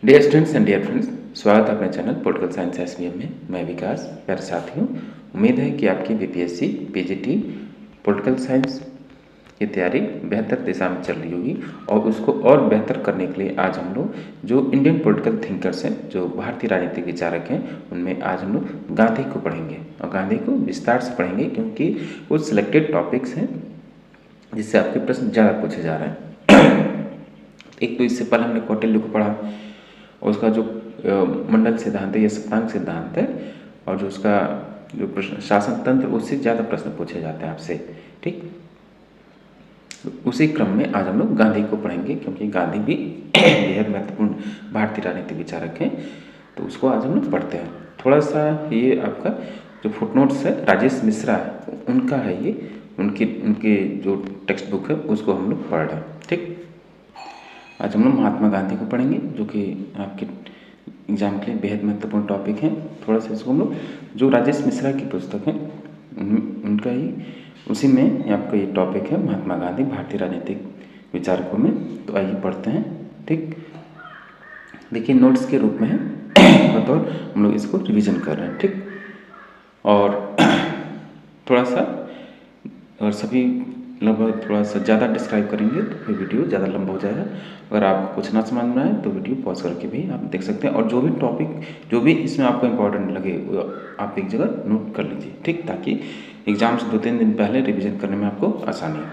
Dear students and dear friends, स्वागत है अपने चैनल पॉलिटिकल साइंस एसवीएम में। मैं विकास। प्यारे साथियों, उम्मीद है कि आपकी बीपीएससी पीजीटी पॉलिटिकल साइंस की तैयारी बेहतर दिशा में चल रही होगी और उसको और बेहतर करने के लिए आज हम लोग जो इंडियन पॉलिटिकल थिंकर्स हैं, जो भारतीय राजनीतिक विचारक हैं, उनमें आज हम लोग गांधी को पढ़ेंगे और गांधी को विस्तार से पढ़ेंगे क्योंकि वो सिलेक्टेड टॉपिक्स हैं जिससे आपके प्रश्न ज़्यादा पूछे जा रहे हैं। एक तो इससे पहले हमने कौटिल्य को पढ़ा और उसका जो मंडल सिद्धांत है या सप्तांग सिद्धांत है और जो उसका जो प्रश्न शासन तंत्र, उससे ज़्यादा प्रश्न पूछे जाते हैं आपसे। ठीक, उसी क्रम में आज हम लोग गांधी को पढ़ेंगे क्योंकि गांधी भी बेहद महत्वपूर्ण भारतीय राजनीतिक विचारक हैं, तो उसको आज हम लोग पढ़ते हैं। थोड़ा सा ये आपका जो फुटनोट्स है राजेश मिश्रा उनका है, ये उनके जो टेक्स्ट बुक है उसको हम लोग पढ़ रहे हैं। ठीक, आज हम लोग महात्मा गांधी को पढ़ेंगे जो कि आपके एग्जाम के लिए बेहद महत्वपूर्ण टॉपिक है। थोड़ा सा इसको हम लोग जो राजेश मिश्रा की पुस्तक है उनका ही उसी में आपका ये टॉपिक है, महात्मा गांधी भारतीय राजनीतिक विचारकों में। तो आइए पढ़ते हैं। ठीक, देखिए नोट्स के रूप में है बतौर हम लोग इसको रिवीजन कर रहे हैं। ठीक, और थोड़ा सा और सभी लगभग थोड़ा सा ज़्यादा डिस्क्राइब करेंगे तो फिर वीडियो ज़्यादा लंबा हो जाएगा। अगर आपको कुछ ना समझ में आए तो वीडियो पॉज करके भी आप देख सकते हैं और जो भी टॉपिक जो भी इसमें आपको इम्पोर्टेंट लगे वो आप एक जगह नोट कर लीजिए। ठीक, ताकि एग्जाम से 2-3 दिन पहले रिवीजन करने में आपको आसानी हो।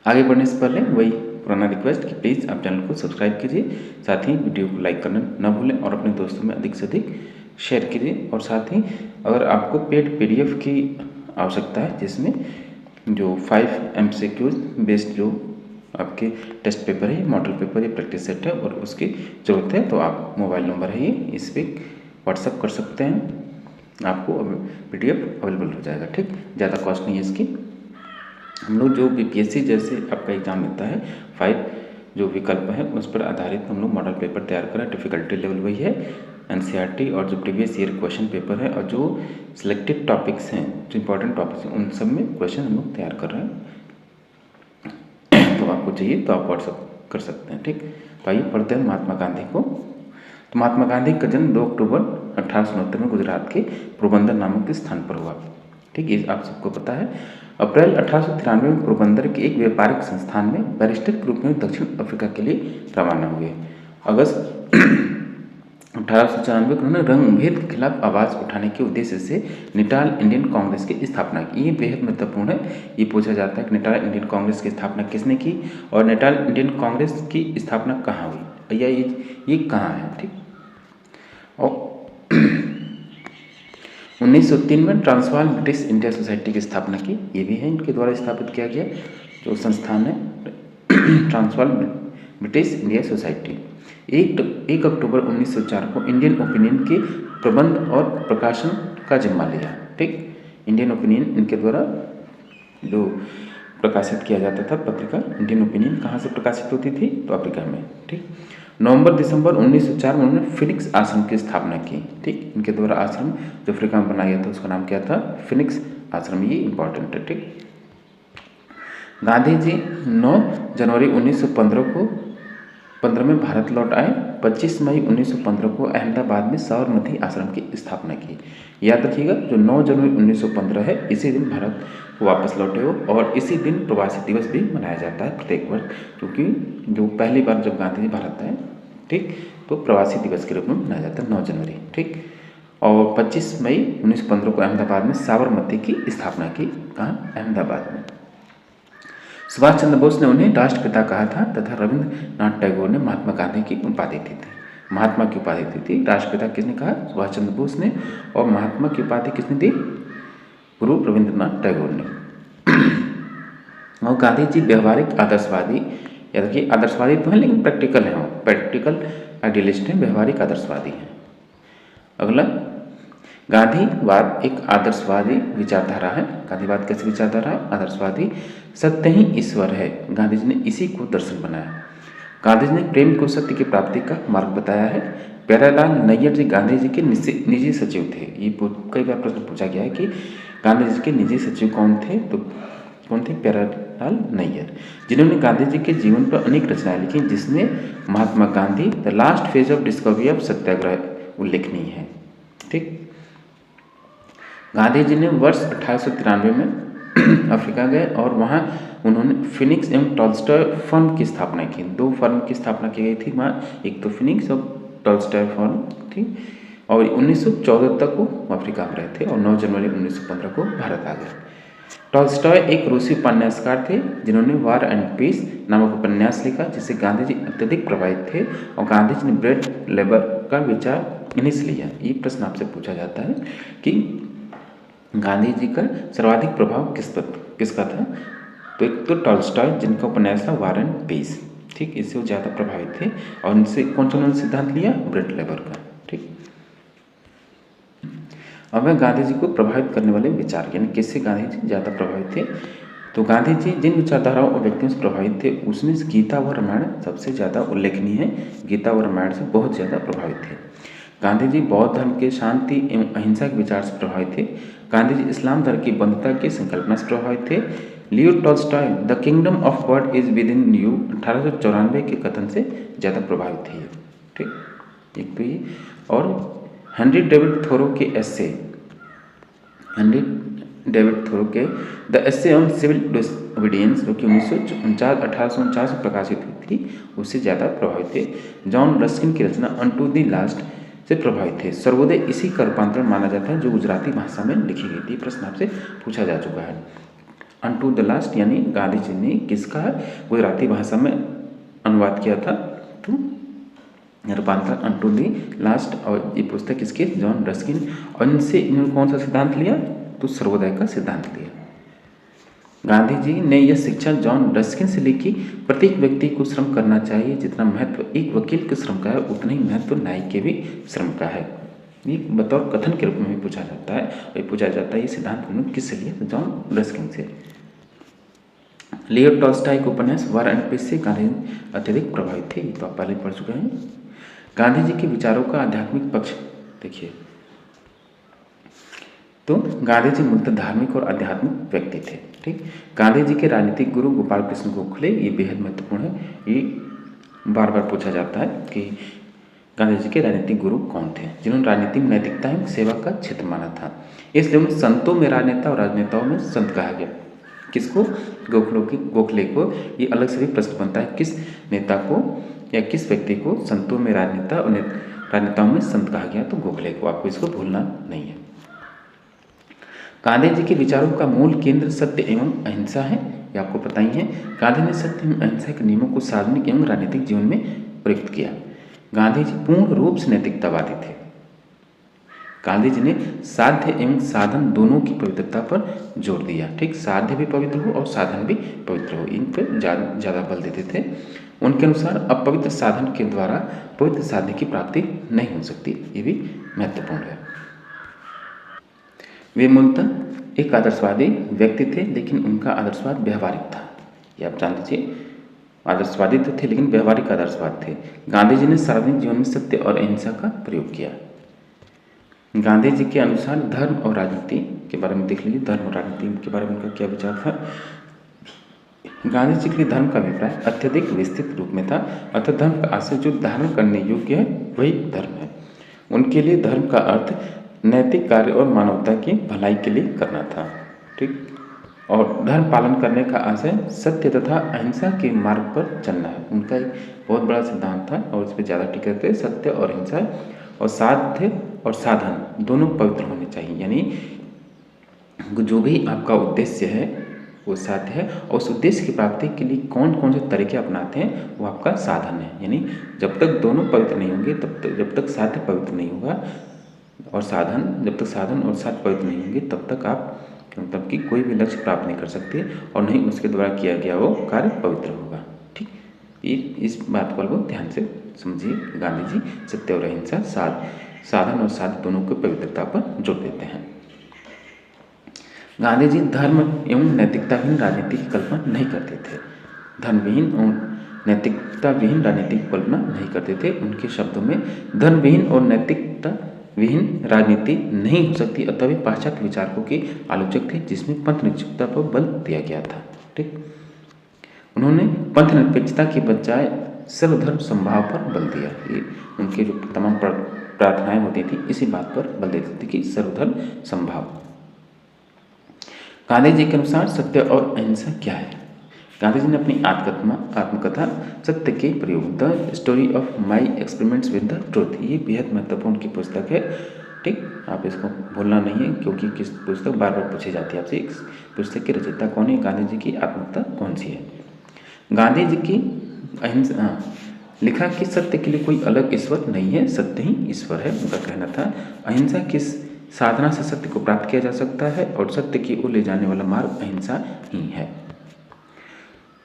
आगे बढ़ने से पहले वही पुराना रिक्वेस्ट कि प्लीज़ आप चैनल को सब्सक्राइब कीजिए, साथ ही वीडियो को लाइक करना ना भूलें और अपने दोस्तों में अधिक से अधिक शेयर कीजिए। और साथ ही अगर आपको पेड PDF की आवश्यकता है जिसमें जो 5 MCQs बेस्ड जो आपके टेस्ट पेपर है, मॉडल पेपर या प्रैक्टिस सेट है और उसकी ज़रूरत है तो आप मोबाइल नंबर है ये, इस पर व्हाट्सअप कर सकते हैं, आपको PDF अवेलेबल हो जाएगा। ठीक, ज़्यादा कॉस्ट नहीं है इसकी। हम लोग जो BPSC जैसे आपका एग्ज़ाम लेता है 5 जो विकल्प है उस पर आधारित हम लोग मॉडल पेपर तैयार करें। डिफ़िकल्टी लेवल वही है, NCERT और जो प्रीवियस ईयर क्वेश्चन पेपर है और जो सिलेक्टेड टॉपिक्स हैं, जो इंपॉर्टेंट टॉपिक्स हैं, उन सब में क्वेश्चन हम लोग तैयार कर रहे हैं। तो आपको चाहिए तो आप व्हाट्सअप कर सकते हैं। ठीक, तो आइए पढ़ते हैं महात्मा गांधी को। तो महात्मा गांधी का जन्म 2 अक्टूबर 1869 में गुजरात के पोरबंदर नामक स्थान पर हुआ। ठीक, ये आप सबको पता है। अप्रैल 1893 में पोरबंदर के एक व्यापारिक संस्थान में बैरिस्टर के रूप में दक्षिण अफ्रीका के लिए रवाना हुए। अगस्त 1894 को उन्होंने रंगभेद के खिलाफ आवाज़ उठाने के उद्देश्य से नेटाल इंडियन कांग्रेस की स्थापना की। ये बेहद महत्वपूर्ण है, ये पूछा जाता है कि नेटाल इंडियन कांग्रेस की स्थापना किसने की और नेटाल इंडियन कांग्रेस की स्थापना कहाँ हुई या ये कहाँ है। ठीक, और 1903 में ट्रांसवाल ब्रिटिश इंडिया सोसाइटी की स्थापना की, ये भी है इनके द्वारा स्थापित किया गया जो संस्थान है ट्रांसवाल ब्रिटिश इंडिया सोसाइटी। 1 अक्टूबर 1904 को इंडियन ओपिनियन के प्रबंध और प्रकाशन का जिम्मा लिया। ठीक, इंडियन ओपिनियन इनके द्वारा जो प्रकाशित किया जाता था पत्रिका इंडियन ओपिनियन कहाँ से प्रकाशित होती थी तो अफ्रीका में। ठीक, नवंबर-दिसंबर 1904 में उन्होंने फिनिक्स आश्रम की स्थापना की। ठीक, इनके द्वारा आश्रम जो अफ्रीका में बनाया गया था उसका नाम क्या था, फिनिक्स आश्रम। ये इंपॉर्टेंट है। ठीक, गांधी जी 9 जनवरी 1915 को 15 में भारत लौट आए। 25 मई 1915 को अहमदाबाद में साबरमती आश्रम की स्थापना की। याद रखिएगा जो 9 जनवरी 1915 है इसी दिन भारत वापस लौटे हो और इसी दिन प्रवासी दिवस भी मनाया जाता है प्रत्येक वर्ष, क्योंकि जो पहली बार जब गांधी जी भारत आए, ठीक, तो प्रवासी दिवस के रूप में मनाया जाता है 9 जनवरी। ठीक, और 25 मई 1915 को अहमदाबाद में साबरमती की स्थापना की। कहाँ, अहमदाबाद में। सुभाष चंद्र बोस ने उन्हें राष्ट्रपिता कहा था तथा रविंद्रनाथ टैगोर ने महात्मा गांधी की उपाधि दी थी। महात्मा की उपाधि दी थी। राष्ट्रपिता किसने कहा, सुभाष चंद्र बोस ने, और महात्मा की उपाधि किसने दी, गुरु रविंद्रनाथ टैगोर ने। और गांधी जी व्यवहारिक आदर्शवादी, याद रखिए आदर्शवादी तो है लेकिन प्रैक्टिकल है, प्रैक्टिकल आइडियलिस्ट हैं, व्यवहारिक आदर्शवादी हैं। अगला, गांधीवाद एक आदर्शवादी विचारधारा है। गांधीवाद कैसी विचारधारा है, आदर्शवादी। सत्य ही ईश्वर है, गांधी जी ने इसी को दर्शन बनाया। गांधी जी ने प्रेम को सत्य की प्राप्ति का मार्ग बताया है। प्यारेलाल नैयर जी गांधी जी के निजी सचिव थे। ये कई बार प्रश्न पूछा गया है कि गांधी जी के निजी सचिव कौन थे, तो कौन थे, लाल नैयर, जिन्होंने गांधी जी के जीवन पर अनेक रचनाएं लिखी, जिसमें Mahatma Gandhi the last phase of discovery of Satyagraha उल्लेखनीय है। ठीक, गांधी जी ने वर्ष 1893 में अफ्रीका गए और वहाँ उन्होंने फिनिक्स एवं टॉल्स्टॉय फर्म की स्थापना की। 2 फर्म की स्थापना की गई थी वहाँ, एक तो फिनिक्स और टॉल्स्टॉय फर्म थी, और 1914 तक वो अफ्रीका में रहे थे और 9 जनवरी 1915 को भारत आ गए। टॉल्स्टॉय एक रूसी उपन्यासकार थे जिन्होंने वार एंड पीस नामक उपन्यास लिखा, जिससे गांधी जी अत्यधिक प्रभावित थे और गांधी जी ने ब्रेड लेबर का विचार इन्हीं से लिया। ये प्रश्न आपसे पूछा जाता है कि गांधी जी का सर्वाधिक प्रभाव किसका था, तो एक तो टॉल्स्टॉय जिनका उपन्यास था वार एंड पीस। ठीक, इससे वो ज़्यादा प्रभावित थे और इनसे कौन सा उन्होंने सिद्धांत लिया, ब्रेड लेबर का। ठीक, अब मैं गांधी जी को प्रभावित करने वाले विचार, यानी किससे गांधी जी ज़्यादा प्रभावित थे, तो गांधी जी जिन विचारधाराओं और व्यक्तियों से प्रभावित थे उसमें से गीता व रामायण सबसे ज़्यादा उल्लेखनीय है। गीता व रामायण से बहुत ज़्यादा प्रभावित थे। गांधी जी बौद्ध धर्म के शांति एवं अहिंसा के विचार से प्रभावित थे। गांधी जी इस्लाम धर्म की बंधुता की संकल्पना से प्रभावित थे। Leo Tolstoy the kingdom of God is with in you 1894 के कथन से ज़्यादा प्रभावित थे। ठीक, एक तो ये, और हेनरी डेविड थोरो के एस्से, हेनरी डेविड थोरो के the essay on civil disobedience जो कि 1849 में प्रकाशित हुई थी, उससे ज़्यादा प्रभावित थे। जॉन रस्किन की रचना अनटू द लास्ट से प्रभावित थे। सर्वोदय इसी का रूपांतरण माना जाता है जो गुजराती भाषा में लिखी गई थी। प्रश्न आपसे पूछा जा चुका है। अनटू द लास्ट यानी गांधी जी ने किसका गुजराती भाषा में अनुवाद किया था, तो रूपांतरण अनटू द लास्ट, और ये पुस्तक किसकी, जॉन रस्किन, और इनसे इन्होंने कौन सा सिद्धांत लिया, तो सर्वोदय का सिद्धांत लिया। गांधी जी ने यह शिक्षा जॉन रस्किन से लिखी, प्रत्येक व्यक्ति को श्रम करना चाहिए, जितना महत्व एक वकील के श्रम का है उतना ही महत्व न्यायिक के भी श्रम का है। ये बतौर कथन के रूप में भी पूछा जाता है, और पूछा जाता है ये सिद्धांत उन्होंने किससे लिया, तो जॉन रस्किन से। लियो टॉल्स्टॉय के उपन्यास वार एंड पीस से गांधी अत्यधिक प्रभावित थे, तो आप पहले पढ़ चुके हैं। गांधी जी के विचारों का आध्यात्मिक पक्ष देखिए, तो गांधी जी मूलतः धार्मिक और आध्यात्मिक व्यक्ति थे। ठीक, गांधी जी के राजनीतिक गुरु गोपाल कृष्ण गोखले, ये बेहद महत्वपूर्ण है, ये बार बार पूछा जाता है कि गांधी जी के राजनीतिक गुरु कौन थे, जिन्होंने राजनीति में नैतिकता एवं सेवा का क्षेत्र माना था। इसलिए उन्हें संतों में राजनेता और राजनेताओं में संत कहा गया। किसको, गोखले को। ये अलग से भी प्रश्न बनता है, किस नेता को या किस व्यक्ति को संतों में राजनेता और राजनेताओं में संत कहा गया, तो गोखले को। आपको इसको भूलना नहीं है। गांधी जी के विचारों का मूल केंद्र सत्य एवं अहिंसा है, ये आपको पता ही है। गांधी ने सत्य एवं अहिंसा के नियमों को सार्वजनिक एवं राजनीतिक जीवन में प्रयुक्त किया। गांधी जी पूर्ण रूप से नैतिकतावादी थे। गांधी जी ने साध्य एवं साधन दोनों की पवित्रता पर जोर दिया। ठीक, साध्य भी पवित्र हो और साधन भी पवित्र हो, इन पर ज़्यादा बल देते थे। उनके अनुसार अपवित्र साधन के द्वारा पवित्र साध्य की प्राप्ति नहीं हो सकती, ये भी महत्वपूर्ण है। वे मूलतः एक आदर्शवादी व्यक्ति थे, लेकिन उनका आदर्शवाद व्यवहारिक था। ये आप जान लीजिए, आदर्शवादी तो थे लेकिन व्यवहारिक आदर्शवाद थे। गांधी जी ने सार्वजनिक जीवन में सत्य और अहिंसा का प्रयोग किया। गांधी जी के अनुसार धर्म और राजनीति के बारे में देख लीजिए, धर्म और राजनीति के बारे में उनका क्या विचार था। गांधी जी के लिए धर्म का अभिप्राय अत्यधिक विस्तृत रूप में था, अतः धर्म का आशय जो धारण करने योग्य है वही धर्म है। उनके लिए धर्म का अर्थ नैतिक कार्य और मानवता की भलाई के लिए करना था। ठीक, और धर्म पालन करने का आशय सत्य तथा अहिंसा के मार्ग पर चलना है। उनका एक बहुत बड़ा सिद्धांत था और उस पर ज़्यादा टिके थे, सत्य और अहिंसा। और साध्य और साधन दोनों पवित्र होने चाहिए, यानी जो भी आपका उद्देश्य है वो साध्य है, और उस उद्देश्य की प्राप्ति के लिए कौन कौन से तरीके अपनाते हैं वो आपका साधन है। यानी जब तक दोनों पवित्र नहीं होंगे, जब तक साध्य पवित्र नहीं होगा और साधन, जब तक साधन और साध्य पवित्र नहीं होंगे तब तक आप मतलब कि कोई भी लक्ष्य प्राप्त नहीं कर सकते, और नहीं उसके द्वारा किया गया वो कार्य पवित्र होगा। ठीक, ये इस बात को ध्यान से समझिए। गांधी जी सत्य और अहिंसा, साधन और साध्य दोनों को पवित्रता पर जोर देते हैं। गांधी जी धर्म एवं नैतिकताहीन राजनीति की कल्पना नहीं करते थे। धर्मविहीन और नैतिकता विहीन राजनीति की कल्पना नहीं करते थे। उनके शब्दों में धर्मविहीन और नैतिकता विहीन राजनीति नहीं हो सकती, अतः वे पाश्चात्य विचारकों के आलोचक थे जिसमें पंथ निश्चितता पर बल दिया गया था। ठीक, उन्होंने पंथ निरपेक्षता की बजाय सर्वधर्म समभाव पर बल दिया। ये उनकी जो तमाम प्रार्थनाएं होती थी इसी बात पर बल देती थी कि सर्वधर्म समभाव। गांधी जी के अनुसार सत्य और अहिंसा क्या है? गांधी जी ने अपनी आत्मकथा सत्य के प्रयोग, the story of my experiments with the truth, ये बेहद महत्वपूर्ण की पुस्तक है। ठीक, आप इसको भूलना नहीं है क्योंकि किस पुस्तक बार बार पूछी जाती है आपसे, इस पुस्तक की रचयिता कौन है, गांधी जी की आत्मकथा कौन सी है। गांधी जी की अहिंसा लिखा कि सत्य के लिए कोई अलग ईश्वर नहीं है, सत्य ही ईश्वर है। उनका कहना था अहिंसा की साधना से सत्य को प्राप्त किया जा सकता है और सत्य की ओर ले जाने वाला मार्ग अहिंसा ही है।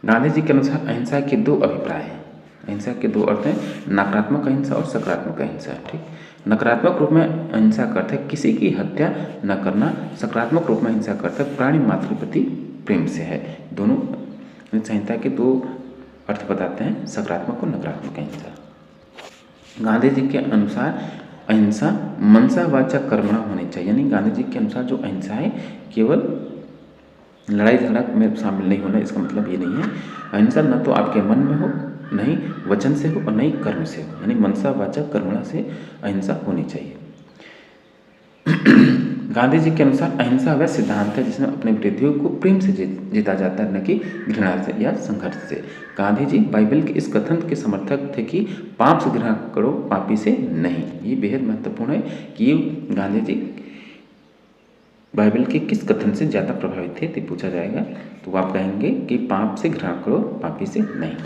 गांधी जी के अनुसार अहिंसा के दो अभिप्राय हैं। अहिंसा के दो अर्थ हैं, नकारात्मक अहिंसा और सकारात्मक अहिंसा। ठीक, नकारात्मक रूप में अहिंसा का अर्थ है किसी की हत्या न करना, सकारात्मक रूप में अहिंसा का अर्थ है प्राणी मात्र के प्रति प्रेम से है। दोनों संहिता के दो अर्थ बताते हैं, सकारात्मक और नकारात्मक अहिंसा। गांधी जी के अनुसार अहिंसा मनसा वाचा कर्मणा होनी चाहिए, यानी गांधी जी के अनुसार जो अहिंसा है केवल लड़ाई झगड़ा में शामिल नहीं होना, इसका मतलब ये नहीं है। अहिंसा न तो आपके मन में हो, नहीं वचन से हो और नहीं कर्म से हो, यानी मनसा वाचा कर्मणा से अहिंसा होनी चाहिए। गांधी जी के अनुसार अहिंसा वह सिद्धांत है जिसमें अपने विरोधियों को प्रेम से जीता जाता है, न कि घृणा से या संघर्ष से। गांधी जी बाइबल के इस कथन के समर्थक थे कि पाप से घृणा करो, पापी से नहीं। ये बेहद महत्वपूर्ण है कि गांधी जी बाइबल के किस कथन से ज़्यादा प्रभावित थे, तो पूछा जाएगा तो आप कहेंगे कि पाप से घृणा करो, पापी से नहीं।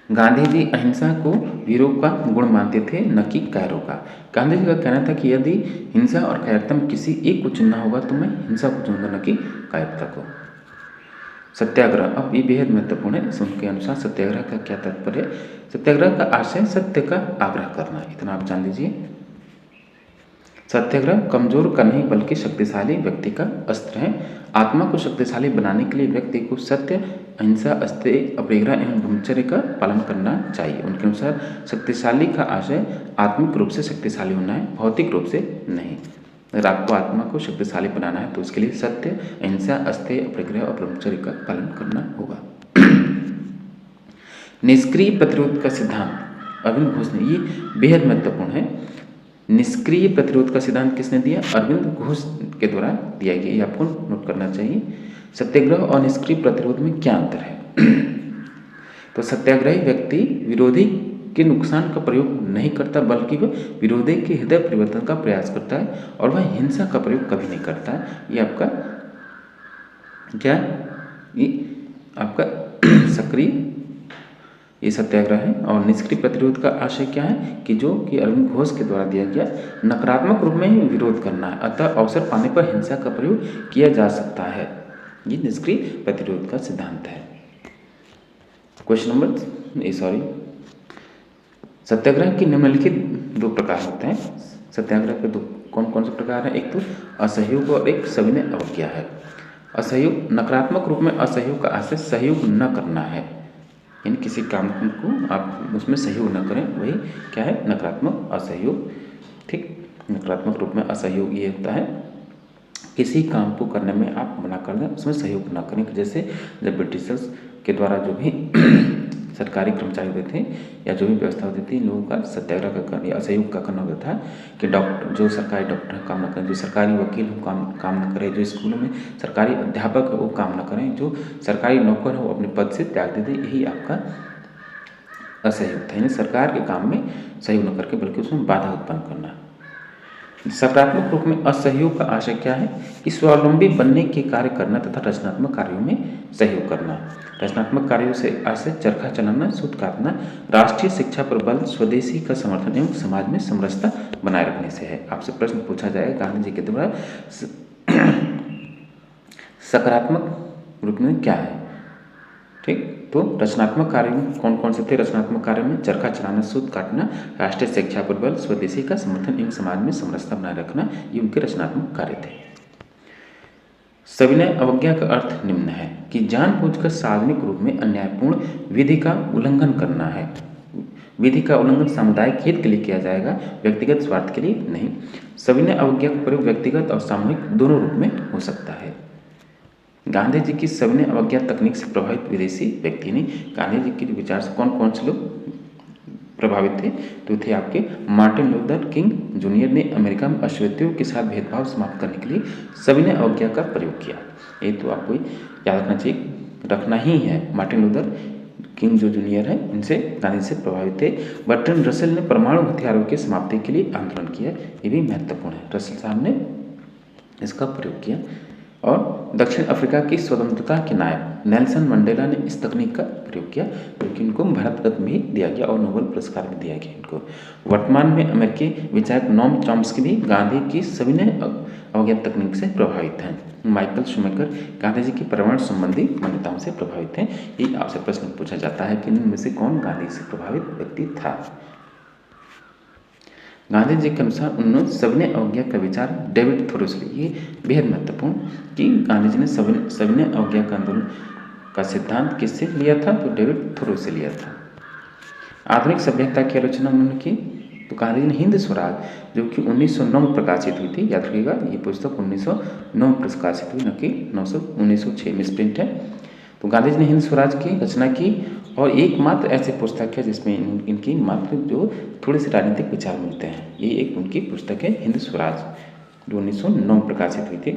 गांधी जी अहिंसा को वीरों का गुण मानते थे, न कि कायरों का। गांधी जी का कहना था कि यदि हिंसा और कायरता में किसी एक को चुनना होगा तो मैं हिंसा को चुनूंगा, न कि कायरता को। सत्याग्रह, अब ये बेहद महत्वपूर्ण है। उनके अनुसार सत्याग्रह का क्या तात्पर्य है? सत्याग्रह का आशय सत्य का आग्रह करना, इतना आप जान लीजिए। सत्याग्रह कमजोर का नहीं बल्कि शक्तिशाली व्यक्ति का अस्त्र है। आत्मा को शक्तिशाली बनाने के लिए व्यक्ति को सत्य, अहिंसा, अस्तेय, अपरिग्रह एवं ब्रह्मचर्य का पालन करना चाहिए। उनके अनुसार शक्तिशाली का आशय आत्मिक रूप से शक्तिशाली होना है, भौतिक रूप से नहीं। अगर आपको आत्मा को शक्तिशाली बनाना है तो उसके लिए सत्य, अहिंसा, अस्तेय, अपरिग्रह और ब्रह्मचर्य का पालन करना होगा। निष्क्रिय प्रतिरोध का सिद्धांत अरविंद घोष ने, ये बेहद महत्वपूर्ण है। निष्क्रिय प्रतिरोध का सिद्धांत किसने दिया? अरविंद घोष के द्वारा दिया गया, ये आपको नोट करना चाहिए। सत्याग्रह और निष्क्रिय प्रतिरोध में क्या अंतर है? तो सत्याग्रही व्यक्ति विरोधी के नुकसान का प्रयोग नहीं करता बल्कि वह विरोधी के हृदय परिवर्तन का प्रयास करता है और वह हिंसा का प्रयोग कभी नहीं करता है। ये आपका क्या, ये आपका सक्रिय ये सत्याग्रह है। और निष्क्रिय प्रतिरोध का आशय क्या है कि जो कि अरविंद घोष के द्वारा दिया गया, नकारात्मक रूप में ही विरोध करना है, अतः अवसर पाने पर हिंसा का प्रयोग किया जा सकता है। ये निष्क्रिय प्रतिरोध का सिद्धांत है। क्वेश्चन नंबर सत्याग्रह के निम्नलिखित दो प्रकार होते हैं। सत्याग्रह के दो कौन कौन से प्रकार हैं? एक तो असहयोग और एक सविनय अवज्ञा है। असहयोग, नकारात्मक रूप में असहयोग का आशय सहयोग न करना है, यानी किसी काम को आप उसमें सहयोग न करें, वही क्या है? नकारात्मक असहयोग। ठीक, नकारात्मक रूप में असहयोग ये होता है किसी काम को करने में आप मना कर दें, उसमें सहयोग न करें। जैसे जब ब्रिटिशर्स के द्वारा जो भी सरकारी कर्मचारी होते थे या जो भी व्यवस्था होती थी, लोगों का सत्याग्रह का करना, असहयोग का करना होता था कि डॉक्टर, जो सरकारी डॉक्टर काम न करें, जो सरकारी वकील हो काम न करें, जो स्कूलों में सरकारी अध्यापक है वो काम न करें, जो सरकारी नौकर है वो अपने पद से त्याग दे दें, यही आपका असहयोग था। यानी सरकार के काम में सहयोग न करके बल्कि उसमें बाधा उत्पन्न करना। सकारात्मक रूप में असहयोग का आशय क्या है कि स्वावलंबी बनने के कार्य करना तथा रचनात्मक कार्यों में सहयोग करना। रचनात्मक कार्यों से आशय चरखा चलाना, सूत काटना, राष्ट्रीय शिक्षा पर बल, स्वदेशी का समर्थन एवं समाज में समरसता बनाए रखने से है। आपसे प्रश्न पूछा जाएगा गांधी जी के द्वारा सकारात्मक रूप में क्या है? ठीक, तो रचनात्मक कार्य में कौन कौन से थे? रचनात्मक कार्य में चरखा चलाना, सूत काटना, राष्ट्रीय शिक्षा पर बल, स्वदेशी का समर्थन एवं समाज में समरसता बनाए रखना, ये उनके रचनात्मक कार्य थे। सविनय अवज्ञा का अर्थ निम्न है कि जानबूझकर सार्वजनिक रूप में अन्यायपूर्ण विधि का उल्लंघन करना है। विधि का उल्लंघन सामुदायिक हित के लिए किया जाएगा, व्यक्तिगत स्वार्थ के लिए नहीं। सविनय अवज्ञा का प्रयोग व्यक्तिगत और सामूहिक दोनों रूप में हो सकता है। गांधी जी की सविनय अवज्ञा तकनीक से प्रभावित विदेशी व्यक्ति ने गांधी जी के विचार से कौन कौन से लोग प्रभावित थे? तो थे आपके मार्टिन लूथर किंग जूनियर ने अमेरिका में अश्वेतियों के साथ भेदभाव समाप्त करने के लिए सविनय अवज्ञा का प्रयोग किया। ये तो आपको याद रखना चाहिए, रखना ही है। मार्टिन लूथर किंग जो जूनियर है, इनसे गांधी से प्रभावित थे। बर्ट्रैंड रसेल ने परमाणु हथियारों की समाप्ति के लिए आंदोलन किया, ये भी महत्वपूर्ण है। रसेल साहब ने इसका प्रयोग किया। और दक्षिण अफ्रीका की स्वतंत्रता के नायक नेल्सन मंडेला ने इस तकनीक का प्रयोग किया, क्योंकि इनको भारत रत्न भी दिया गया और नोबेल पुरस्कार भी दिया गया इनको। वर्तमान में अमेरिकी विचारक नोम चॉम्स्की भी गांधी की सविनय अवज्ञा तकनीक से प्रभावित हैं। माइकल शूमेकर गांधी जी की पर्यावरण संबंधी मान्यताओं से प्रभावित हैं। ये आपसे प्रश्न पूछा जाता है कि इनमें से कौन गांधी से प्रभावित व्यक्ति था? गांधी जी के अनुसार उन्होंने सविनय अवज्ञा का विचार डेविड थोरो से, ये बेहद महत्वपूर्ण कि गांधी जी ने सविनय अवज्ञा का आंदोलन का सिद्धांत किससे लिया था? तो डेविड थोरो से लिया था। आधुनिक सभ्यता की आलोचना उन्होंने की तो गांधी जी ने हिंद स्वराज, जो कि 1909 में प्रकाशित हुई थी, याद रखिएगा ये पुस्तक 1909 में प्रकाशित हुई, न कि 1906 में प्रिंट है। तो गांधी जी ने हिंद स्वराज की रचना की और एकमात्र ऐसी पुस्तक है जिसमें इनकी मात्र जो थोड़े से राजनीतिक विचार मिलते हैं। ये एक उनकी पुस्तक है हिंद स्वराज, जो 1909 में प्रकाशित हुई थी।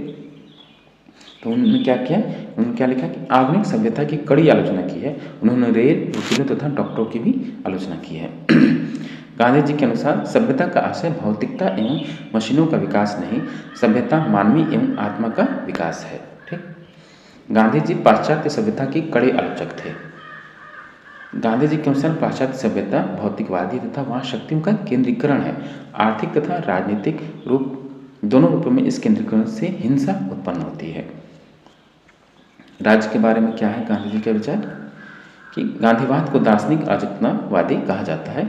तो उन्होंने क्या किया, उन्होंने क्या लिखा कि आधुनिक सभ्यता की कड़ी आलोचना की है। उन्होंने रेल, वकीलों तथा डॉक्टरों की भी आलोचना की है। गांधी जी के अनुसार सभ्यता का आशय भौतिकता एवं मशीनों का विकास नहीं, सभ्यता मानवीय एवं आत्मा का विकास है। ठीक। गांधी जी पाश्चात्य सभ्यता की कड़े आलोचक थे। गांधी जी के अनुसार पाश्चात्य सभ्यता भौतिकवादी तथा वहाँ शक्तियों का केंद्रीकरण है। आर्थिक तथा राजनीतिक रूप दोनों रूपों में इस केंद्रीकरण से हिंसा उत्पन्न होती है। राज्य के बारे में क्या है गांधी जी का विचार कि गांधीवाद को दार्शनिक अराजकतावादी कहा जाता है।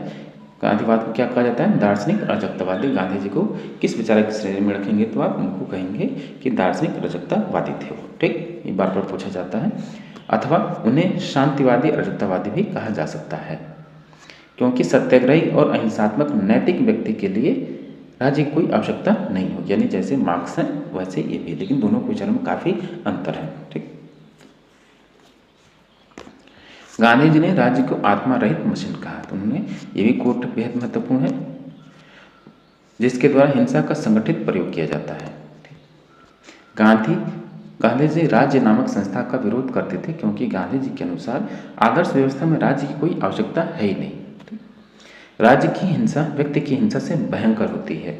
गांधीवाद को क्या कहा जाता है? दार्शनिक अराजकतावादी। गांधी जी को किस विचारक की श्रेणी में रखेंगे? तो आप उनको कहेंगे कि दार्शनिक अराजकतावादी थे वो। ठीक, ये बार बार पूछा जाता है। अथवा उन्हें शांतिवादी अराजकतावादी भी कहा जा सकता है, क्योंकि सत्याग्रही और अहिंसात्मक नैतिक व्यक्ति के लिए राज्य की कोई आवश्यकता नहीं होगी। यानी जैसे मार्क्स हैं वैसे ये भी, लेकिन दोनों के विचारों में काफ़ी अंतर है। ठीक। गांधी जी ने राज्य को आत्मा रहित मशीन कहा, तो उन्होंने ये भी कोट बेहद महत्वपूर्ण है, जिसके द्वारा हिंसा का संगठित प्रयोग किया जाता है। गांधी जी राज्य नामक संस्था का विरोध करते थे, क्योंकि गांधी जी के अनुसार आदर्श व्यवस्था में राज्य की कोई आवश्यकता है ही नहीं। राज्य की हिंसा व्यक्ति की हिंसा से भयंकर होती है।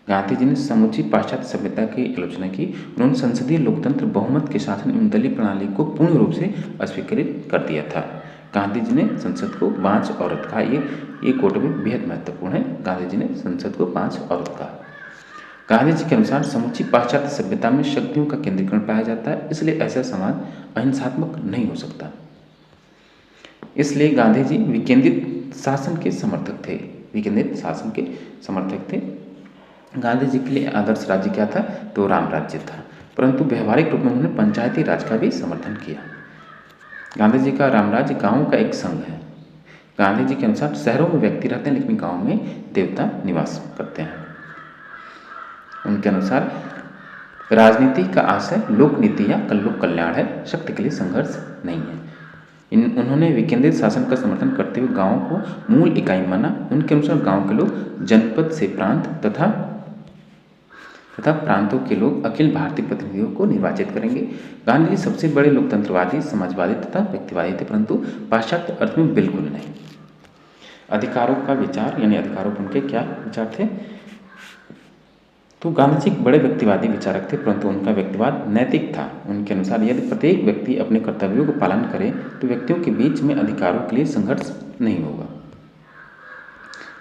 गांधी जी ने समुची पाश्चात्य सभ्यता की आलोचना की। उन्होंने संसदीय लोकतंत्र, बहुमत के शासन एवं दलीय प्रणाली को पूर्ण रूप से अस्वीकृत कर दिया था। गांधी जी ने संसद को बांझ औरत कहा। ये कोट भी बेहद महत्वपूर्ण है। गांधी जी ने संसद को बांझ औरत कहा। गांधी जी के अनुसार समुची पाश्चात्य सभ्यता में शक्तियों का केंद्रीकरण पाया जाता है, इसलिए ऐसा समाज अहिंसात्मक नहीं हो सकता। इसलिए गांधी जी विकेंद्रित शासन के समर्थक थे। विकेंद्रित शासन के समर्थक थे। गांधी जी के लिए आदर्श राज्य क्या था? तो राम राज्य था, परंतु व्यवहारिक रूप में उन्होंने पंचायती राज का भी समर्थन किया। गांधी जी का राम राज्य गाँव का एक संघ है। गांधी जी के अनुसार शहरों में व्यक्ति रहते हैं, लेकिन गाँव में देवता निवास करते हैं। उनके अनुसार राजनीति का आशय लोक नीति या लोक कल्याण है, शक्ति के लिए संघर्ष नहीं है। उन्होंने विकेंद्रित शासन का समर्थन करते हुए गाँव को मूल इकाई माना। उनके अनुसार गाँव के लोग जनपद से प्रांत तथा प्रांतों के लोग अखिल भारतीय प्रतिनिधियों को निर्वाचित करेंगे। गांधी जी सबसे बड़े लोकतंत्रवादी, समाजवादी तथा व्यक्तिवादी थे, परंतु पाश्चात्य अर्थ में बिल्कुल नहीं। अधिकारों का विचार, यानी अधिकारों पर उनके क्या विचार थे? तो गांधी जी एक बड़े व्यक्तिवादी विचारक थे, परंतु उनका व्यक्तिवाद नैतिक था। उनके अनुसार यदि प्रत्येक व्यक्ति अपने कर्तव्यों को पालन करे तो व्यक्तियों के बीच में अधिकारों के लिए संघर्ष नहीं होगा।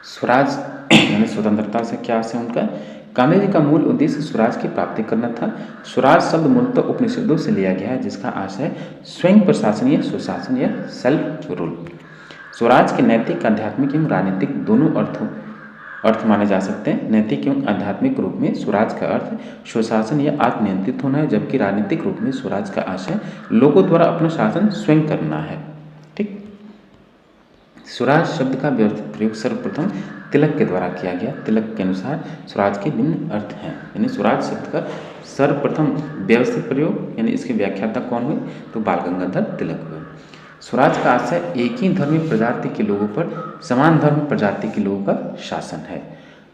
स्वराज यानी स्वतंत्रता से क्या आशय उनका? गांधी जी का मूल उद्देश्य स्वराज की प्राप्ति करना था। स्वराज शब्द मूलतः उपनिषदों से लिया गया है, जिसका आशय स्वयं प्रशासन या सुशासन या सेल्फ रूल। स्वराज के नैतिक, आध्यात्मिक एवं राजनीतिक दोनों अर्थ माने जा सकते हैं। नैतिक एवं आध्यात्मिक रूप में स्वराज का अर्थ स्वशासन या आत्मनियंत्रित होना है, जबकि राजनीतिक रूप में स्वराज का आशय लोगों द्वारा अपना शासन स्वयं करना है। ठीक। स्वराज शब्द का प्रयोग सर्वप्रथम तिलक के द्वारा किया गया। तिलक के अनुसार स्वराज के निम्न अर्थ हैं, यानी स्वराज शब्द का सर्वप्रथम व्यवस्थित प्रयोग यानी इसके व्याख्याता कौन हुए? तो बाल गंगाधर तिलक हुए। स्वराज का आशय एक ही धर्मी प्रजाति के लोगों पर समान धर्म प्रजाति के लोगों का शासन है।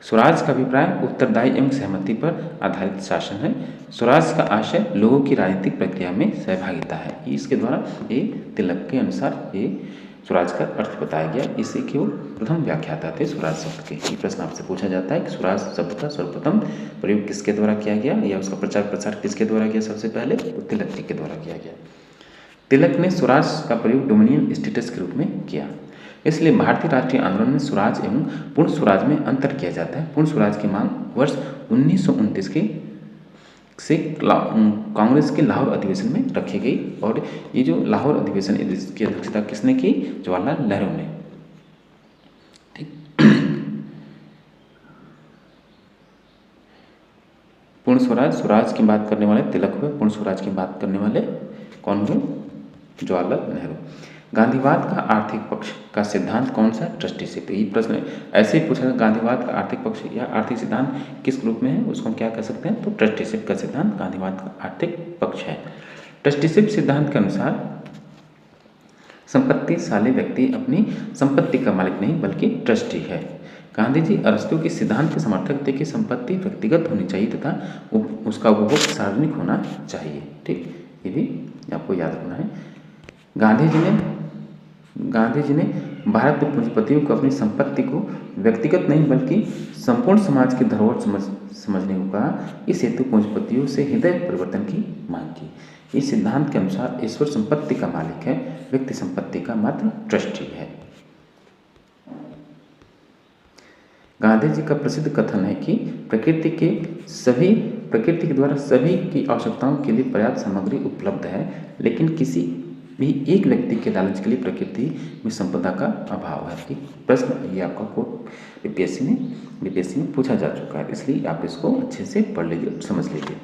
स्वराज का अभिप्राय उत्तरदायी एवं सहमति पर आधारित शासन है। स्वराज का आशय लोगों की राजनीतिक प्रक्रिया में सहभागिता है। इसके द्वारा ये तिलक के अनुसार ये स्वराज का अर्थ बताया गया। इसे के वो प्रथम व्याख्याता थे स्वराज शब्द के। ये प्रश्न आपसे पूछा जाता है कि स्वराज शब्द का सर्वप्रथम प्रयोग किसके द्वारा किया गया या उसका प्रचार प्रसार किसके द्वारा किया? सबसे पहले तो तिलक जी के द्वारा किया गया। तिलक ने स्वराज का प्रयोग डोमिनियन स्टेटस के रूप में किया। इसलिए भारतीय राष्ट्रीय आंदोलन में स्वराज एवं पूर्ण स्वराज में अंतर किया जाता है। पूर्ण स्वराज की मांग वर्ष 1929 के से कांग्रेस के लाहौर अधिवेशन में रखी गई और ये जो लाहौर अधिवेशन की अध्यक्षता किसने की? जवाहरलाल नेहरू ने। ठीक। पूर्ण स्वराज, स्वराज की बात करने वाले तिलक हुए। पूर्ण स्वराज की बात करने वाले कौन हुए? जवाहरलाल नेहरू। गांधीवाद का आर्थिक पक्ष का सिद्धांत कौन सा? ट्रस्टीशिप। ये प्रश्न ऐसे ही पूछा, गांधीवाद का आर्थिक पक्ष या आर्थिक सिद्धांत किस रूप में है, उसको हम क्या कह सकते हैं? तो ट्रस्टीशिप का सिद्धांत गांधीवाद का आर्थिक पक्ष है। ट्रस्टीशिप सिद्धांत के अनुसार संपत्तिशाली व्यक्ति अपनी संपत्ति का मालिक नहीं बल्कि ट्रस्टी है। गांधी जी अरस्तु के सिद्धांत के समर्थक थे कि संपत्ति व्यक्तिगत होनी चाहिए तथा उसका उपभोग सार्वजनिक होना चाहिए। ठीक, ये भी आपको याद रखना है। गांधी जी ने भारत में पूंजीपतियों को अपनी संपत्ति को व्यक्तिगत नहीं बल्कि संपूर्ण समाज की धरोहर समझने को कहा। इस हेतु पूंजीपतियों से हृदय परिवर्तन की मांग की। इस सिद्धांत के अनुसार ईश्वर संपत्ति का मालिक है, व्यक्ति संपत्ति का मात्र ट्रस्टी है। गांधी जी का प्रसिद्ध कथन है कि प्रकृति के द्वारा सभी की आवश्यकताओं के लिए पर्याप्त सामग्री उपलब्ध है, लेकिन किसी भी एक व्यक्ति के लालच के लिए प्रकृति में संपदा का अभाव है। एक प्रश्न ये आपका बीपीएससी में पूछा जा चुका है, इसलिए आप इसको अच्छे से पढ़ लीजिए, समझ लीजिए।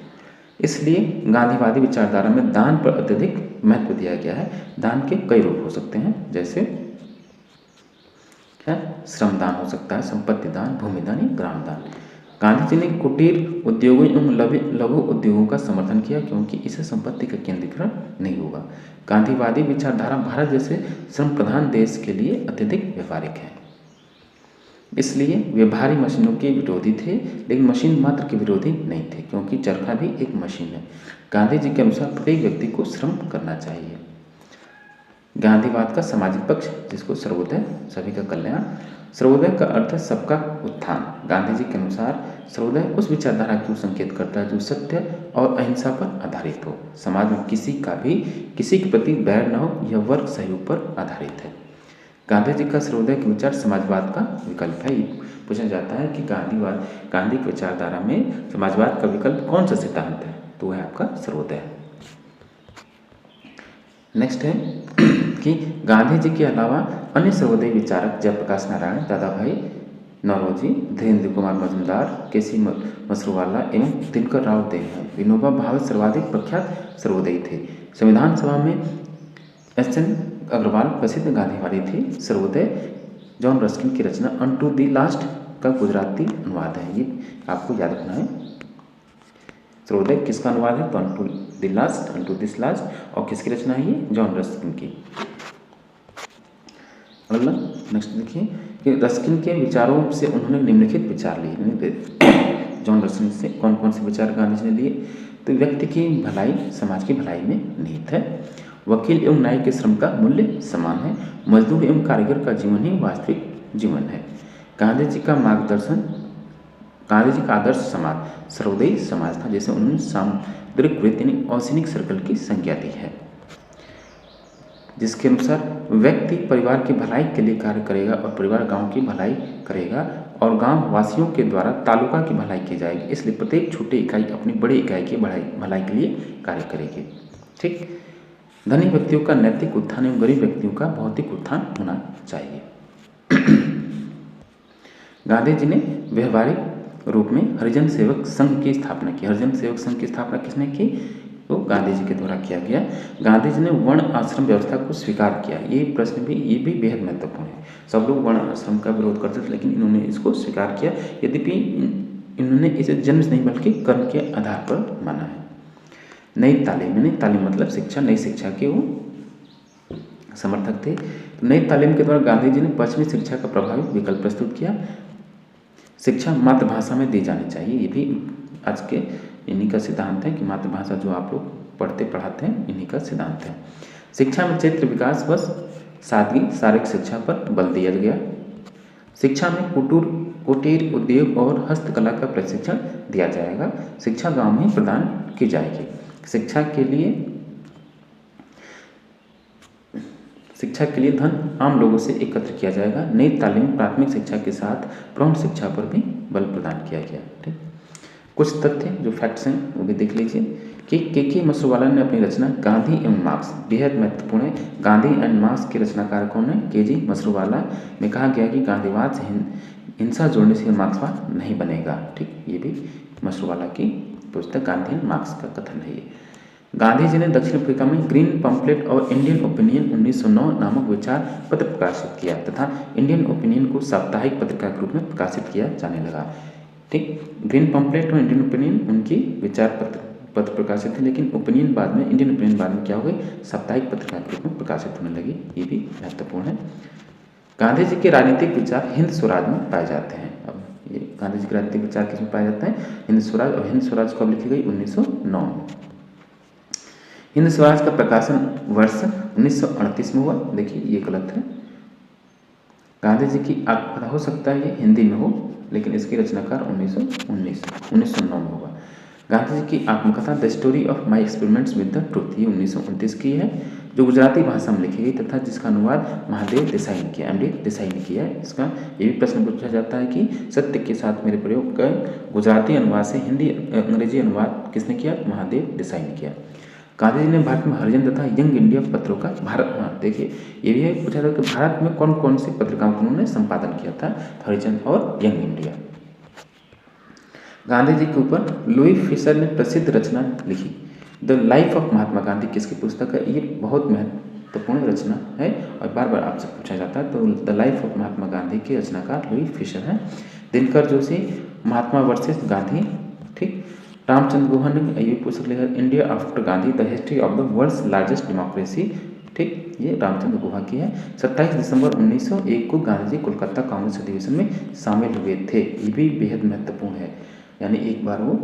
इसलिए गांधीवादी विचारधारा में दान पर अत्यधिक महत्व दिया गया है। दान के कई रूप हो सकते हैं, जैसे क्या? श्रम दान हो सकता है, संपत्ति दान, भूमि दान या ग्राम दान। गांधी जी ने कुटीर उद्योगों एवं लघु उद्योगों का समर्थन किया क्योंकि इससे संपत्ति का केंद्रीकरण नहीं होगा। गांधीवादी विचारधारा भारत जैसे श्रम प्रधान देश के लिए अत्यधिक व्यवहारिक है, इसलिए वे भारी मशीनों के विरोधी थे, लेकिन मशीन मात्र के विरोधी नहीं थे, क्योंकि चरखा भी एक मशीन है। गांधी जी के अनुसार प्रत्येक व्यक्ति को श्रम करना चाहिए। गांधीवाद का सामाजिक पक्ष, जिसको सर्वोदय, सभी का कल्याण। सर्वोदय का अर्थ है सबका उत्थान। गांधी जी के अनुसार सर्वोदय उस विचारधारा को संकेत करता है जो सत्य और अहिंसा पर आधारित हो। समाज में किसी के प्रति बैर न हो, यह वर्ग सहयोग पर आधारित है। गांधी जी का सर्वोदय के विचार समाजवाद का विकल्प है। पूछा जाता है कि गांधी की विचारधारा में समाजवाद का विकल्प कौन सा सिद्धांत है, तो वह आपका सर्वोदय है। नेक्स्ट है कि गांधी जी के अलावा अन्य सर्वोदय विचारक जयप्रकाश नारायण, दादा भाई नौरोजी, धीरेन्द्र कुमार मजुमदार, केसी मसरूवाला एवं दिनकर राव देव हैं। विनोबा भावे सर्वाधिक प्रख्यात सर्वोदयी थे। संविधान सभा में एस.एन. अग्रवाल प्रसिद्ध गांधीवादी थे। सर्वोदय जॉन रस्किन की रचना अनटू द लास्ट का गुजराती अनुवाद है, ये आपको याद रखना है। सर्वोदय किसका अनुवाद है? तो अनटू दिस लास्ट, और किसकी रचना है ये? जॉन रस्किन की। अगला नेक्स्ट देखिए कि रस्किन के विचारों से उन्होंने निम्नलिखित विचार लिए। जॉन रस्किन से कौन कौन से विचार गांधी जी ने लिए? तो व्यक्ति की भलाई समाज की भलाई में निहित है। वकील एवं न्याय के श्रम का मूल्य समान है। मजदूर एवं कारीगर का जीवन ही वास्तविक जीवन है। गांधी जी का आदर्श समाज सर्वोदयी समाज था, जैसे उन्होंने सामुद्रिक वृत्त यानी ओशिनिक सर्कल की संज्ञा दी है, जिसके अनुसार व्यक्ति परिवार की भलाई के लिए कार्य करेगा और परिवार गांव की भलाई करेगा और गांव वासियों के द्वारा तालुका की भलाई की जाएगी। इसलिए प्रत्येक छोटी इकाई अपनी बड़ी इकाई की भलाई के लिए कार्य करेगी। ठीक, धनी व्यक्तियों का नैतिक उत्थान एवं गरीब व्यक्तियों का भौतिक उत्थान होना चाहिए। गांधी जी ने व्यवहारिक रूप में हरिजन सेवक संघ की स्थापना की। हरिजन सेवक संघ की स्थापना किसने की? तो गांधी जी के द्वारा किया गया। गांधी जी ने वर्ण आश्रम व्यवस्था को स्वीकार किया। ये भी बेहद महत्वपूर्ण है। सब लोग वर्ण आश्रम का विरोध करते थे, लेकिन इन्होंने इसको स्वीकार किया। यद्यपि इन्होंने इसे जन्म से नहीं बल्कि कर्म के आधार पर माना है। नई तालीम, यानी तालीम मतलब शिक्षा, नई शिक्षा के वो समर्थक थे। तो नई तालीम के द्वारा गांधी जी ने पश्चिमी शिक्षा का प्रभावी विकल्प प्रस्तुत किया। शिक्षा मातृभाषा में दी जानी चाहिए, ये भी आज के इन्हीं का सिद्धांत है कि मातृभाषा जो आप लोग पढ़ते पढ़ाते हैं इन्हीं का सिद्धांत है। शिक्षा में क्षेत्र विकास व सादगी शारीरिक शिक्षा पर बल दिया गया। शिक्षा में कुटीर उद्योग और हस्तकला का प्रशिक्षण दिया जाएगा। शिक्षा गांव में प्रदान की जाएगी। शिक्षा के लिए धन आम लोगों से एकत्र किया जाएगा। नई तालीम प्राथमिक शिक्षा के साथ प्रौढ़ शिक्षा पर भी बल प्रदान किया गया। ठीक, कुछ तथ्य जो फैक्ट्स हैं वो भी देख लीजिए कि के मसरूवाला ने अपनी रचना गांधी एवं मार्क्स, बेहद महत्वपूर्ण है। गांधी एंड मार्क्स के रचनाकार कौन है? के मसरूवाला में कहा गया कि गांधीवाद से हिंसा जोड़ने से मार्क्सवाद नहीं बनेगा। ठीक, ये भी मसरूवाला की पुस्तक गांधी एंड मार्क्स का कथन है। गांधी जी ने दक्षिण अफ्रीका में ग्रीन पम्पलेट और इंडियन ओपिनियन 1909 नामक विचार पत्र प्रकाशित किया तथा इंडियन ओपिनियन को साप्ताहिक पत्रिका के रूप में प्रकाशित किया जाने लगा। ठीक, ग्रीन पम्पलेट और इंडियन ओपिनियन उनकी विचार पत्र प्रकाशित थे, लेकिन ओपिनियन बाद में, इंडियन ओपिनियन बाद में क्या हो गई? साप्ताहिक पत्रिका के रूप में प्रकाशित होने लगी। ये भी महत्वपूर्ण है। गांधी जी के राजनीतिक विचार हिंद स्वराज में पाए जाते हैं। अब ये गांधी जी के राजनीतिक विचार किसमें पाए जाते हैं? हिंद स्वराज। और हिंद स्वराज कब लिखी गई? 1909 में। हिंद स्वराज का प्रकाशन वर्ष 1938 में हुआ। देखिए ये गलत है। गांधी जी की आत्मकथा हो सकता है ये हिंदी में हो, लेकिन इसकी रचनाकार 1909 में होगा। गांधी जी की आत्मकथा the story of my experiments with the truth, ये 1929 की है, जो गुजराती भाषा में लिखी गई तथा जिसका अनुवाद महादेव देसाई ने किया, एमडी देसाई ने किया है। इसका ये भी प्रश्न पूछा जाता है कि सत्य के साथ मेरे प्रयोग का गुजराती अनुवाद से हिंदी अंग्रेजी अनुवाद किसने किया? महादेव देसाई ने किया। गांधी जी ने भारत में हरिजन तथा यंग इंडिया पत्रों का देखिए ये भी पूछा था कि भारत में कौन कौन सी पत्रिकाओं का उन्होंने संपादन किया था? हरिजन और यंग इंडिया। गांधी जी के ऊपर लुई फिशर ने प्रसिद्ध रचना लिखी the life of Mahatma Gandhi. किसकी पुस्तक है? ये बहुत महत्वपूर्ण रचना है और बार बार आपसे पूछा जाता है। तो the life of Mahatma Gandhi के रचनाकार लुई फिशर हैं। दिनकर जोशी महात्मा वर्सेस गांधी। ठीक, रामचंद्र गुहा ने ये पुस्तक लिखा India after Gandhi the history of the world's largest democracy. ठीक, ये रामचंद्र गुहा की है। 27 दिसंबर 1901 को गांधी जी कोलकाता कांग्रेस अधिवेशन में शामिल हुए थे। ये भी बेहद महत्वपूर्ण है, यानी एक बार वो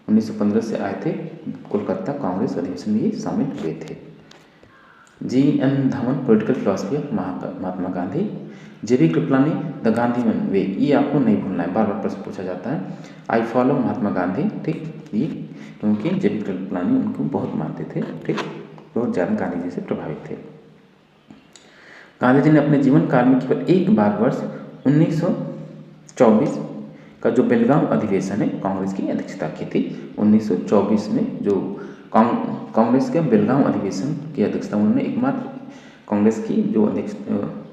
1915 से आए थे, कोलकाता कांग्रेस अधिवेशन में शामिल हुए थे। G N. Dhawan political philosophy of Mahatma Gandhi. J B. Kripalani the Gandhi way, ये आपको नहीं भूलना है, बार बार प्रश्न पूछा जाता है। I follow Mahatma Gandhi. ठीक, ये क्योंकि जे.बी. कृपलानी उनको बहुत मानते थे। ठीक, बहुत ज़्यादा गांधी जी से प्रभावित थे। गांधी जी ने अपने जीवन काल में केवल एक बार वर्ष 1924 का जो बेलगांव अधिवेशन है कांग्रेस की अध्यक्षता की थी। 1924 में जो कांग्रेस के बेलगांव अधिवेशन की अध्यक्षता उन्होंने, एकमात्र कांग्रेस की जो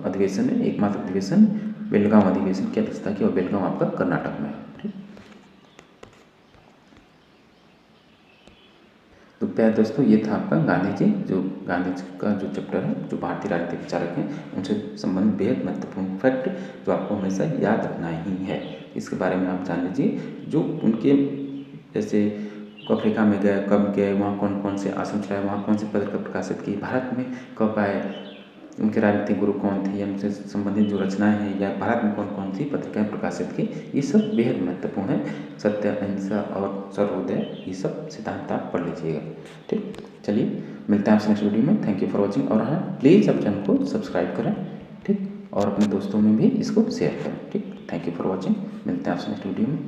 अधिवेशन है, एकमात्र अधिवेशन बेलगांव अधिवेशन की अध्यक्षता की, और बेलगांव आपका कर्नाटक में है। ठीक, तो प्यारे दोस्तों ये था आपका गांधी जी का जो चैप्टर है, जो भारतीय राजनीतिक विचारक हैं उनसे संबंधित बेहद महत्वपूर्ण फैक्ट जो आपको हमेशा याद रखना ही है। इसके बारे में आप जान लीजिए। जो उनके जैसे अफ्रीका में गए, कब गए, वहाँ कौन कौन से आश्रम चलाए, वहाँ कौन से पत्रिका प्रकाशित की, भारत में कब आए, उनके राजनीतिक गुरु कौन थे, या उनसे संबंधित जो रचनाएं हैं, या भारत में कौन कौन सी पत्रिकाएं प्रकाशित की, ये सब बेहद महत्वपूर्ण है। सत्य, अहिंसा और सर्वोदय, ये सब सिद्धांत आप पढ़ लीजिएगा। ठीक, चलिए मिलते हैं आपसे नेक्स्ट वीडियो में। Thank you for watching. और हाँ, प्लीज़ आप चैनल को सब्सक्राइब करें। ठीक, और अपने दोस्तों में भी इसको शेयर करें। ठीक, थैंक यू फॉर वॉचिंग। मिलते हैं आपसे नेक्स्ट वीडियो में।